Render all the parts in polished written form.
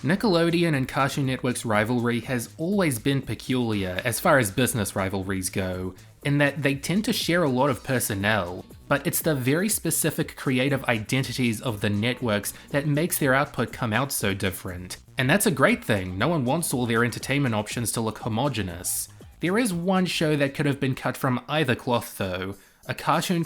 Nickelodeon and Cartoon Network's rivalry has always been peculiar as far as business rivalries go, in that they tend to share a lot of personnel, but it's the very specific creative identities of the networks that makes their output come out so different. And that's a great thing, no one wants all their entertainment options to look homogenous. There is one show that could have been cut from either cloth though, a cartoon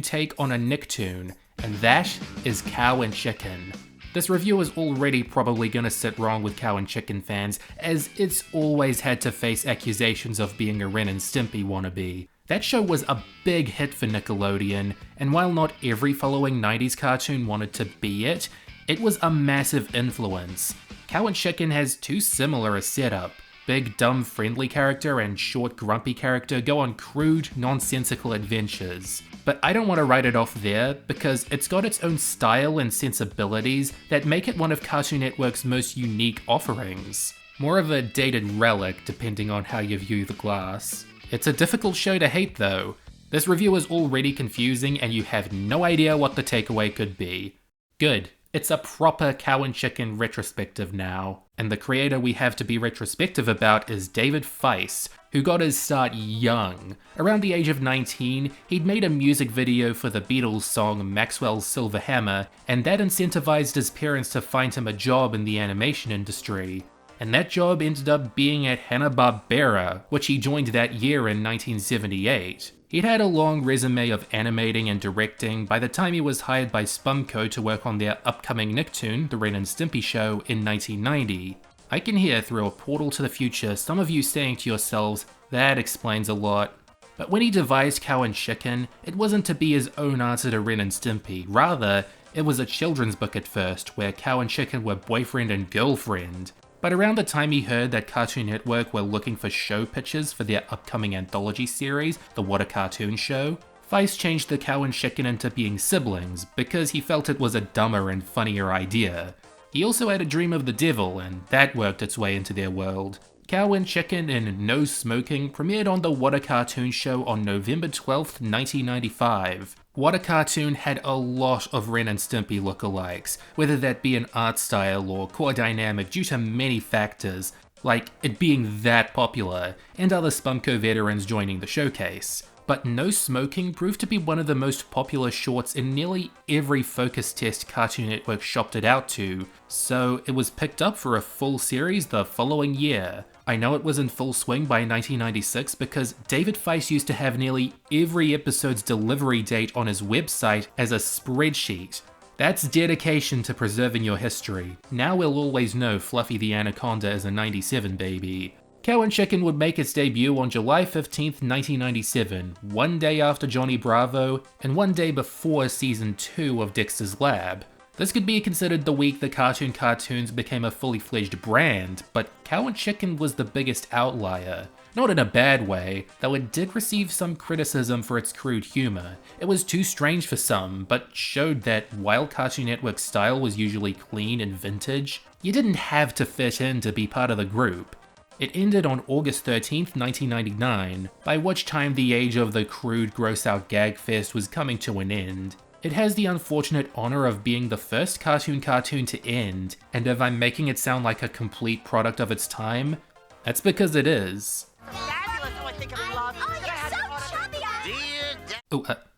take on a Nicktoon, and that is Cow and Chicken. This review is already probably gonna sit wrong with Cow and Chicken fans, as it's always had to face accusations of being a Ren and Stimpy wannabe. That show was a big hit for Nickelodeon, and while not every following 90s cartoon wanted to be it, it was a massive influence. Cow and Chicken has too similar a setup. Big, dumb, friendly character and short, grumpy character go on crude, nonsensical adventures. But I don't want to write it off there, because it's got its own style and sensibilities that make it one of Cartoon Network's most unique offerings. More of a dated relic, depending on how you view the glass. It's a difficult show to hate though. This review is already confusing and you have no idea what the takeaway could be. Good. It's a proper Cow and Chicken retrospective now, and the creator we have to be retrospective about is David Feiss, who got his start young. Around the age of 19, he'd made a music video for the Beatles song Maxwell's Silver Hammer, and that incentivized his parents to find him a job in the animation industry. And that job ended up being at Hanna-Barbera, which he joined that year in 1978. He'd had a long resume of animating and directing by the time he was hired by Spumco to work on their upcoming Nicktoon, The Ren and Stimpy Show, in 1990. I can hear through a portal to the future some of you saying to yourselves, that explains a lot. But when he devised Cow and Chicken, it wasn't to be his own answer to Ren and Stimpy, rather, it was a children's book at first, where Cow and Chicken were boyfriend and girlfriend. But around the time he heard that Cartoon Network were looking for show pitches for their upcoming anthology series, The What a Cartoon Show, Feiss changed the Cow and Chicken into being siblings because he felt it was a dumber and funnier idea. He also had a dream of the devil, and that worked its way into their world. Cow and Chicken and No Smoking premiered on The What a Cartoon Show on November 12th, 1995. What a Cartoon had a lot of Ren and Stimpy lookalikes, whether that be an art style or core dynamic due to many factors, like it being that popular, and other Spumco veterans joining the showcase. But No Smoking proved to be one of the most popular shorts in nearly every focus test Cartoon Network shopped it out to, so it was picked up for a full series the following year. I know it was in full swing by 1996 because David Feiss used to have nearly every episode's delivery date on his website as a spreadsheet. That's dedication to preserving your history. Now we'll always know Fluffy the Anaconda is a 97 baby. Cow and Chicken would make its debut on July 15th, 1997, one day after Johnny Bravo, and one day before Season 2 of Dexter's Lab. This could be considered the week the cartoons became a fully fledged brand, but Cow and Chicken was the biggest outlier. Not in a bad way, though it did receive some criticism for its crude humor. It was too strange for some, but showed that while Cartoon Network's style was usually clean and vintage, you didn't have to fit in to be part of the group. It ended on August 13th, 1999, by which time the age of the crude gross-out gag fest was coming to an end. It has the unfortunate honor of being the first cartoon to end, and if I'm making it sound like a complete product of its time, that's because it is.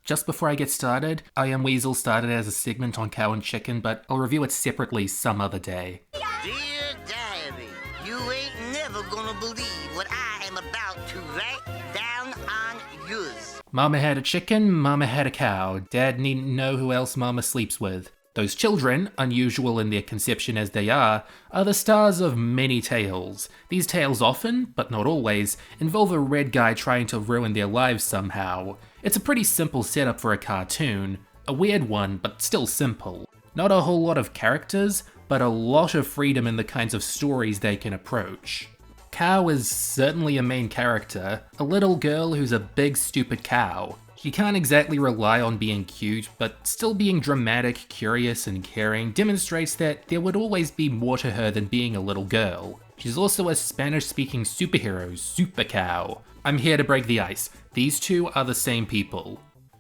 Just before I get started, I Am Weasel started as a segment on Cow and Chicken, but I'll review it separately some other day. Dear Diary, you ain't never gonna believe what I am about to write down on yours. Mama had a chicken, Mama had a cow. Dad needn't know who else Mama sleeps with. Those children, unusual in their conception as they are the stars of many tales. These tales often, but not always, involve a red guy trying to ruin their lives somehow. It's a pretty simple setup for a cartoon. A weird one, but still simple. Not a whole lot of characters, but a lot of freedom in the kinds of stories they can approach. Cow is certainly a main character, a little girl who's a big stupid cow. She can't exactly rely on being cute, but still being dramatic, curious, and caring demonstrates that there would always be more to her than being a little girl. She's also a Spanish-speaking superhero, Super Cow. I'm here to break the ice. These two are the same people.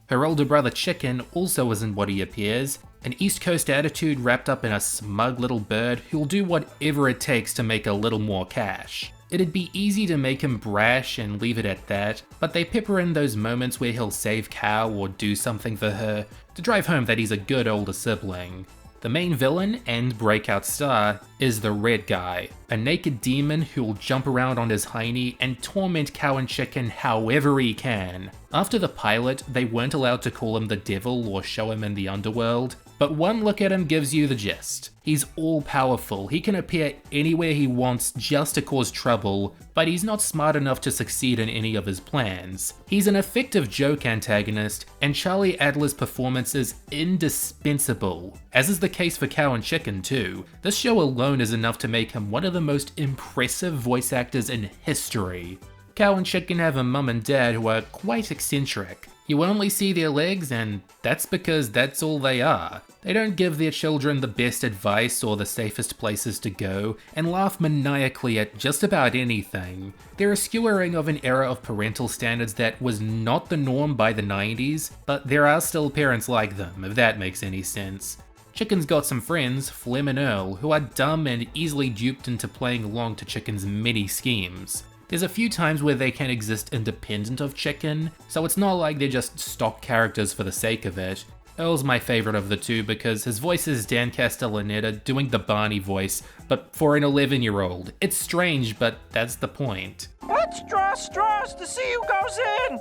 Her older brother Chicken also isn't what he appears. An East Coast attitude wrapped up in a smug little bird who'll do whatever it takes to make a little more cash. It'd be easy to make him brash and leave it at that, but they pepper in those moments where he'll save Cow or do something for her to drive home that he's a good older sibling. The main villain and breakout star is the Red Guy, a naked demon who'll jump around on his hiney and torment Cow and Chicken however he can. After the pilot, they weren't allowed to call him the devil or show him in the underworld, but one look at him gives you the gist. He's all-powerful, he can appear anywhere he wants just to cause trouble, but he's not smart enough to succeed in any of his plans. He's an effective joke antagonist, and Charlie Adler's performance is indispensable, as is the case for Cow and Chicken too. This show alone is enough to make him one of the most impressive voice actors in history. Cow and Chicken have a mum and dad who are quite eccentric. You only see their legs, and that's because that's all they are. They don't give their children the best advice or the safest places to go, and laugh maniacally at just about anything. They're a skewering of an era of parental standards that was not the norm by the 90s, but there are still parents like them, if that makes any sense. Chicken's got some friends, Flem and Earl, who are dumb and easily duped into playing along to Chicken's many schemes. There's a few times where they can exist independent of Chicken, so it's not like they're just stock characters for the sake of it. Earl's my favourite of the two because his voice is Dan Castellaneta doing the Barney voice, but for an 11-year-old. It's strange, but that's the point. Let's draw straws to see who goes in!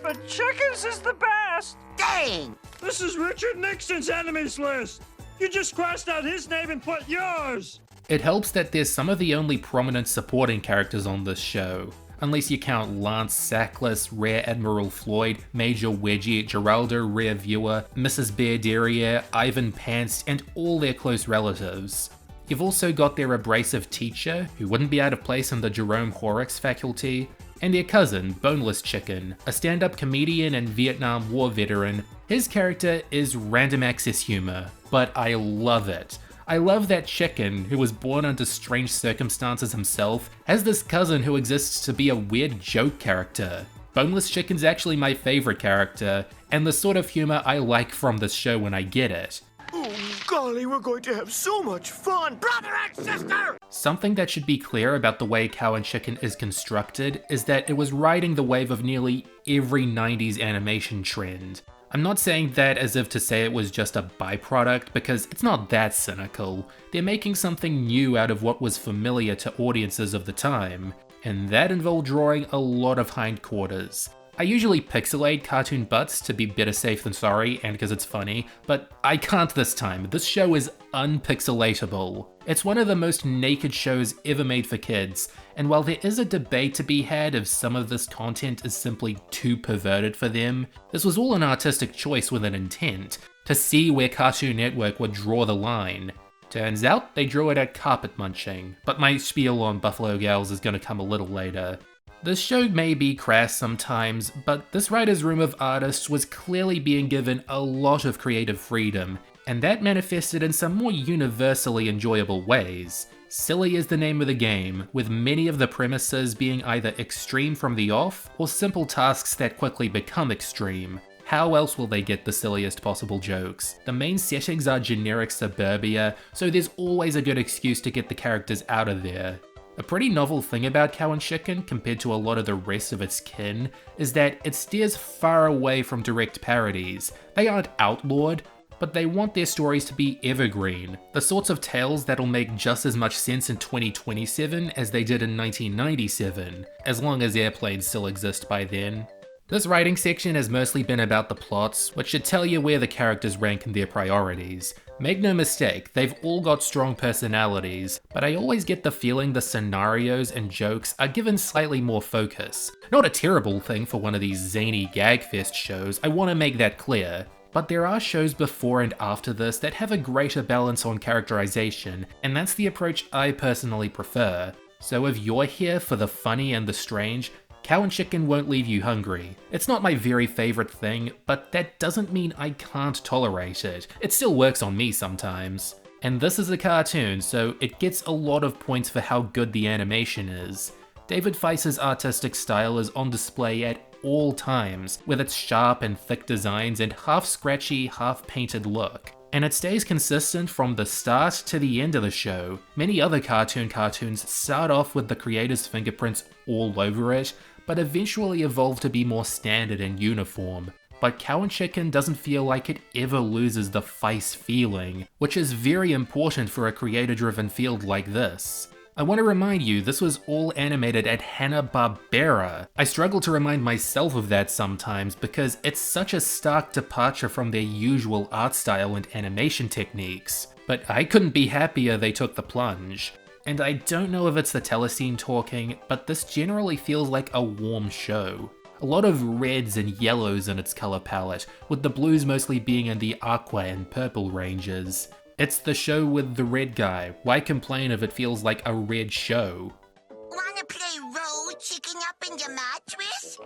But Chicken's is the best! Dang! This is Richard Nixon's enemies list! You just crossed out his name and put yours! It helps that there's some of the only prominent supporting characters on this show, unless you count Lance Sackless, Rear Admiral Floyd, Major Wedgie, Geraldo Rear Viewer, Mrs. Bear Derriere, Ivan Pants, and all their close relatives. You've also got their abrasive teacher, who wouldn't be out of place in the Jerome Horrocks faculty, and their cousin, Boneless Chicken, a stand-up comedian and Vietnam War veteran. His character is random access humor, but I love it. I love that Chicken, who was born under strange circumstances himself, has this cousin who exists to be a weird joke character. Boneless Chicken's actually my favourite character, and the sort of humour I like from this show when I get it. Oh, golly, we're going to have so much fun! Brother and sister! Something that should be clear about the way Cow and Chicken is constructed is that it was riding the wave of nearly every 90s animation trend. I'm not saying that as if to say it was just a byproduct, because it's not that cynical. They're making something new out of what was familiar to audiences of the time, and that involved drawing a lot of hindquarters. I usually pixelate cartoon butts to be better safe than sorry, and because it's funny, but I can't this time. This show is unpixelatable. It's one of the most naked shows ever made for kids, and while there is a debate to be had if some of this content is simply too perverted for them, this was all an artistic choice with an intent, to see where Cartoon Network would draw the line. Turns out they drew it at carpet munching, but my spiel on Buffalo Gals is gonna come a little later. This show may be crass sometimes, but this writer's room of artists was clearly being given a lot of creative freedom, and that manifested in some more universally enjoyable ways. Silly is the name of the game, with many of the premises being either extreme from the off, or simple tasks that quickly become extreme. How else will they get the silliest possible jokes? The main settings are generic suburbia, so there's always a good excuse to get the characters out of there. A pretty novel thing about Cow and Chicken, compared to a lot of the rest of its kin, is that it steers far away from direct parodies. They aren't outlawed, but they want their stories to be evergreen, the sorts of tales that'll make just as much sense in 2027 as they did in 1997, as long as airplanes still exist by then. This writing section has mostly been about the plots, which should tell you where the characters rank in their priorities. Make no mistake, they've all got strong personalities, but I always get the feeling the scenarios and jokes are given slightly more focus. Not a terrible thing for one of these zany gagfest shows, I want to make that clear. But there are shows before and after this that have a greater balance on characterization, and that's the approach I personally prefer. So if you're here for the funny and the strange, Cow and Chicken won't leave you hungry. It's not my very favourite thing, but that doesn't mean I can't tolerate it. It still works on me sometimes. And this is a cartoon, so it gets a lot of points for how good the animation is. David Feiss's artistic style is on display at all times, with its sharp and thick designs and half-scratchy, half-painted look. And it stays consistent from the start to the end of the show. Many other cartoons start off with the creator's fingerprints all over it, but eventually evolve to be more standard and uniform. But Cow and Chicken doesn't feel like it ever loses the Feiss feeling, which is very important for a creator-driven field like this. I want to remind you, this was all animated at Hanna-Barbera. I struggle to remind myself of that sometimes because it's such a stark departure from their usual art style and animation techniques. But I couldn't be happier they took the plunge. And I don't know if it's the telescene talking, but this generally feels like a warm show. A lot of reds and yellows in its color palette, with the blues mostly being in the aqua and purple ranges. It's the show with the red guy. Why complain if it feels like a red show? Wanna play roll chicken up in your mattress?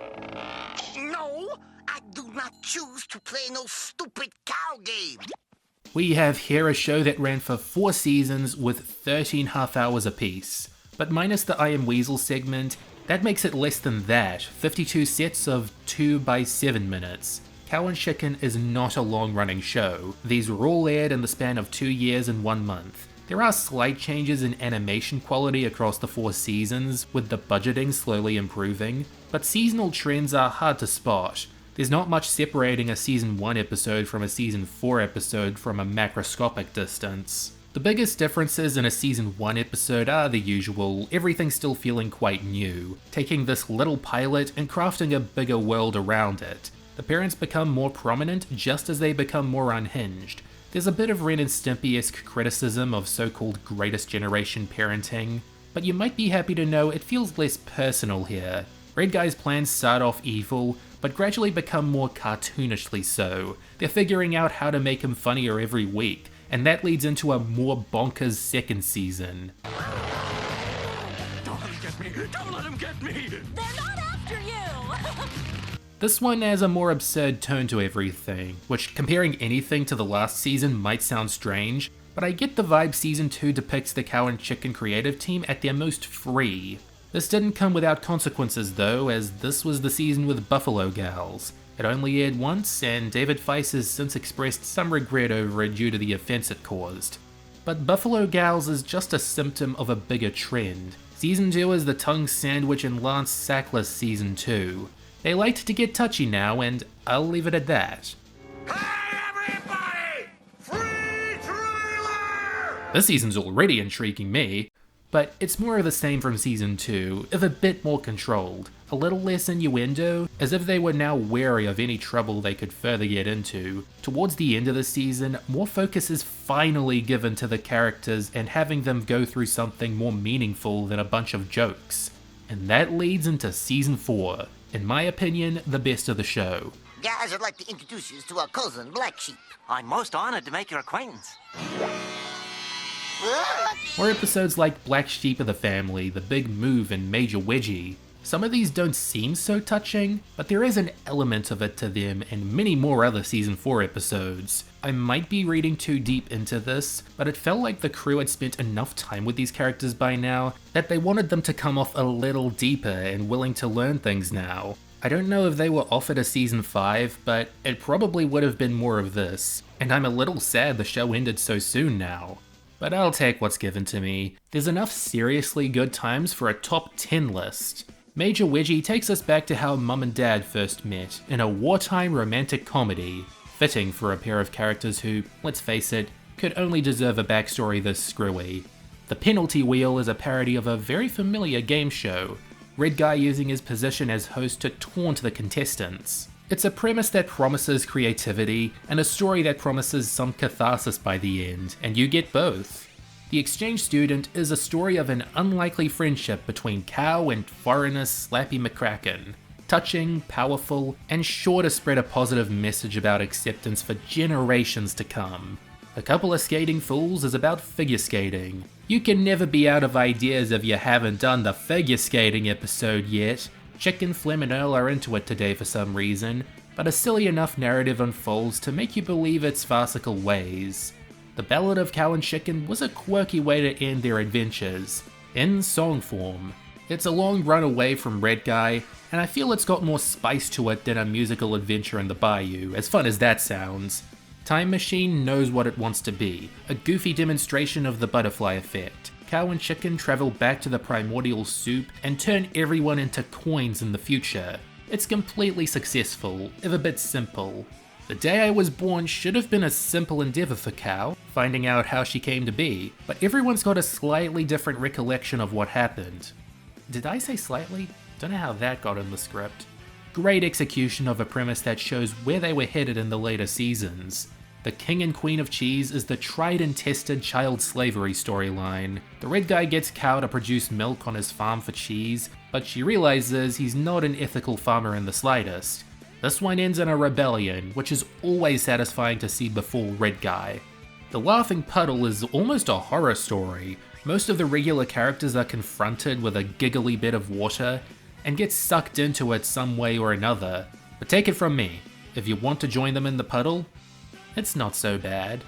No, I do not choose to play no stupid cow game. We have here a show that ran for 4 seasons with 13 half hours apiece. But minus the I Am Weasel segment, that makes it less than that, 52 sets of 2 by 7 minutes. Cow and Chicken is not a long-running show. These were all aired in the span of 2 years and 1 month. There are slight changes in animation quality across the 4 seasons, with the budgeting slowly improving, but seasonal trends are hard to spot. There's not much separating a season 1 episode from a season 4 episode from a macroscopic distance. The biggest differences in a season 1 episode are the usual, everything still feeling quite new, taking this little pilot and crafting a bigger world around it. The parents become more prominent just as they become more unhinged. There's a bit of Ren and Stimpy-esque criticism of so-called greatest generation parenting, but you might be happy to know it feels less personal here. Red Guy's plans start off evil, but gradually become more cartoonishly so. They're figuring out how to make him funnier every week, and that leads into a more bonkers second season. Don't let him get me! Don't let him get me! They're not after you! This one has a more absurd tone to everything, which comparing anything to the last season might sound strange, but I get the vibe season 2 depicts the Cow and Chicken creative team at their most free. This didn't come without consequences though, as this was the season with Buffalo Gals. It only aired once, and David Feiss has since expressed some regret over it due to the offense it caused. But Buffalo Gals is just a symptom of a bigger trend. Season 2 is the tongue sandwich in Lance Sackless season 2. They liked to get touchy now, and I'll leave it at that. Hey, everybody! Free trailer! This season's already intriguing me, but it's more of the same from season 2, if a bit more controlled. A little less innuendo, as if they were now wary of any trouble they could further get into. Towards the end of the season, more focus is finally given to the characters and having them go through something more meaningful than a bunch of jokes. And that leads into season 4. In my opinion, the best of the show. Guys, I'd like to introduce you to our cousin, Black Sheep. I'm most honored to make your acquaintance. Or episodes like Black Sheep of the Family, The Big Move, and Major Wedgie. Some of these don't seem so touching, but there is an element of it to them and many more other season 4 episodes. I might be reading too deep into this, but it felt like the crew had spent enough time with these characters by now that they wanted them to come off a little deeper and willing to learn things now. I don't know if they were offered a season 5, but it probably would have been more of this, and I'm a little sad the show ended so soon now. But I'll take what's given to me. There's enough seriously good times for a top 10 list. Major Wedgie takes us back to how Mum and Dad first met, in a wartime romantic comedy, fitting for a pair of characters who, let's face it, could only deserve a backstory this screwy. The Penalty Wheel is a parody of a very familiar game show, Red Guy using his position as host to taunt the contestants. It's a premise that promises creativity, and a story that promises some catharsis by the end, and you get both. The Exchange Student is a story of an unlikely friendship between Cow and foreigner Slappy McCracken. Touching, powerful, and sure to spread a positive message about acceptance for generations to come. A Couple of Skating Fools is about figure skating. You can never be out of ideas if you haven't done the figure skating episode yet. Chicken, Flem, and Earl are into it today for some reason, but a silly enough narrative unfolds to make you believe its farcical ways. The Ballad of Cow and Chicken was a quirky way to end their adventures, in song form. It's a long run away from Red Guy, and I feel it's got more spice to it than a musical adventure in the bayou, as fun as that sounds. Time Machine knows what it wants to be, a goofy demonstration of the butterfly effect. Cow and Chicken travel back to the primordial soup and turn everyone into coins in the future. It's completely successful, if a bit simple. The day I was born should have been a simple endeavor for Cow, finding out how she came to be, but everyone's got a slightly different recollection of what happened. Did I say slightly? Don't know how that got in the script. Great execution of a premise that shows where they were headed in the later seasons. The King and Queen of Cheese is the tried and tested child slavery storyline. The red guy gets Cow to produce milk on his farm for cheese, but she realizes he's not an ethical farmer in the slightest. This one ends in a rebellion, which is always satisfying to see before Red Guy. The Laughing Puddle is almost a horror story. Most of the regular characters are confronted with a giggly bit of water and get sucked into it some way or another. But take it from me, if you want to join them in the puddle, it's not so bad.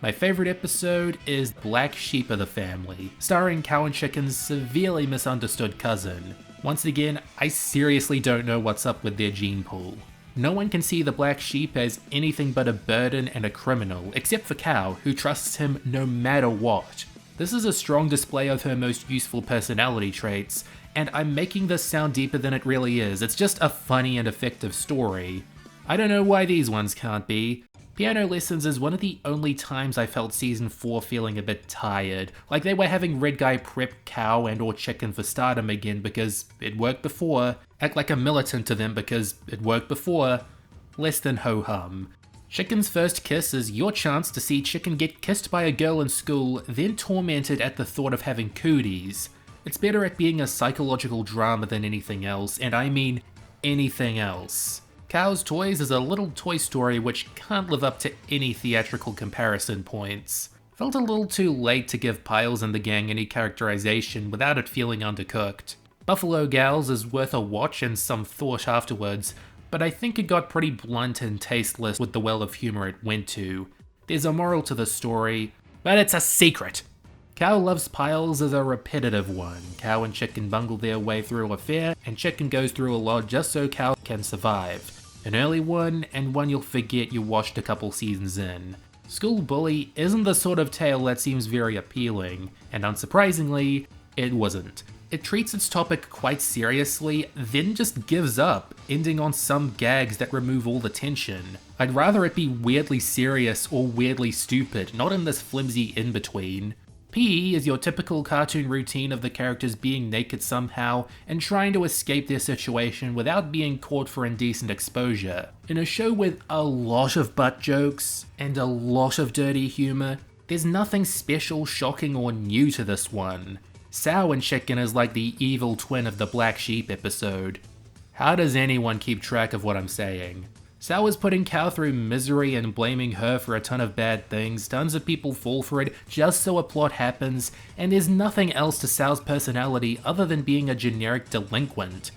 My favorite episode is Black Sheep of the Family, starring Cow and Chicken's severely misunderstood cousin. Once again, I seriously don't know what's up with their gene pool. No one can see the Black Sheep as anything but a burden and a criminal, except for Cow, who trusts him no matter what. This is a strong display of her most useful personality traits, and I'm making this sound deeper than it really is. It's just a funny and effective story. I don't know why these ones can't be. Piano Lessons is one of the only times I felt season 4 feeling a bit tired, like they were having Red Guy prep Cow and or Chicken for stardom again because it worked before, act like a militant to them because it worked before, less than ho-hum. Chicken's first kiss is your chance to see Chicken get kissed by a girl in school, then tormented at the thought of having cooties. It's better at being a psychological drama than anything else, and I mean anything else. Cow's Toys is a little Toy Story which can't live up to any theatrical comparison points. Felt a little too late to give Piles and the gang any characterization without it feeling undercooked. Buffalo Gals is worth a watch and some thought afterwards, but I think it got pretty blunt and tasteless with the well of humor it went to. There's a moral to the story, but it's a secret! Cow Loves Piles is a repetitive one. Cow and Chicken bungle their way through a fair, and Chicken goes through a lot just so Cow can survive. An early one, and one you'll forget you watched a couple seasons in. School Bully isn't the sort of tale that seems very appealing, and unsurprisingly, it wasn't. It treats its topic quite seriously, then just gives up, ending on some gags that remove all the tension. I'd rather it be weirdly serious or weirdly stupid, not in this flimsy in-between. PE is your typical cartoon routine of the characters being naked somehow and trying to escape their situation without being caught for indecent exposure. In a show with a lot of butt jokes and a lot of dirty humor, there's nothing special, shocking, or new to this one. Sow and Chicken is like the evil twin of the Black Sheep episode. How does anyone keep track of what I'm saying? Sow is putting Cow through misery and blaming her for a ton of bad things, tons of people fall for it just so a plot happens, and there's nothing else to Sow's personality other than being a generic delinquent.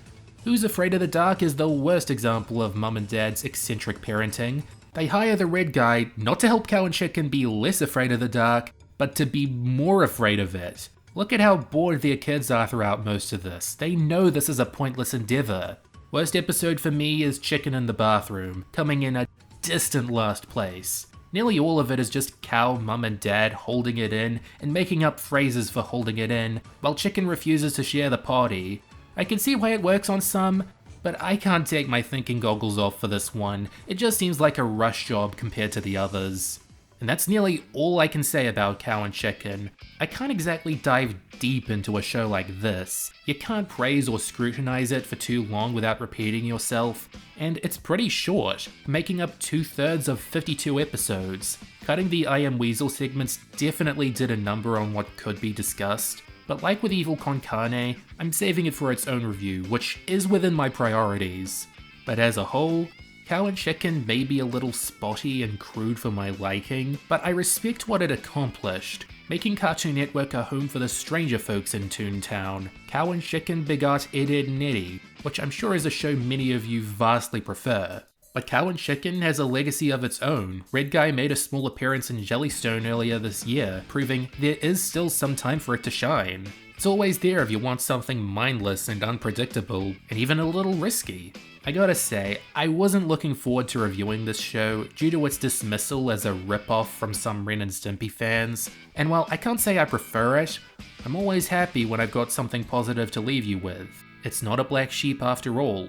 Who's Afraid of the Dark is the worst example of Mum and Dad's eccentric parenting. They hire the red guy not to help Cow and Chicken be less afraid of the dark, but to be more afraid of it. Look at how bored their kids are throughout most of this. They know this is a pointless endeavor. Worst episode for me is Chicken in the Bathroom, coming in a distant last place. Nearly all of it is just Cow, Mum and Dad holding it in and making up phrases for holding it in, while Chicken refuses to share the party. I can see why it works on some, but I can't take my thinking goggles off for this one. It just seems like a rush job compared to the others. And that's nearly all I can say about Cow and Chicken. I can't exactly dive deep into a show like this. You can't praise or scrutinize it for too long without repeating yourself, and it's pretty short, making up 2/3 of 52 episodes. Cutting the I Am Weasel segments definitely did a number on what could be discussed, but like with Evil Con Carne, I'm saving it for its own review, which is within my priorities. But as a whole, Cow and Chicken may be a little spotty and crude for my liking, but I respect what it accomplished, making Cartoon Network a home for the stranger folks in Toontown. Cow and Chicken begot Ed, Edd n Eddy, which I'm sure is a show many of you vastly prefer. But Cow and Chicken has a legacy of its own. Red Guy made a small appearance in Jellystone earlier this year, proving there is still some time for it to shine. It's always there if you want something mindless and unpredictable, and even a little risky. I gotta say, I wasn't looking forward to reviewing this show due to its dismissal as a rip-off from some Ren and Stimpy fans, and while I can't say I prefer it, I'm always happy when I've got something positive to leave you with. It's not a black sheep after all.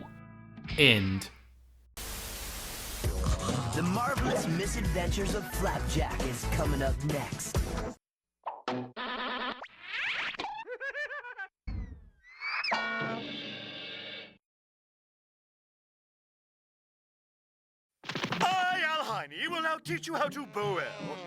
End. The Marvelous Misadventures of Flapjack is coming up next. I, Al Heine, will now teach you how to bow well.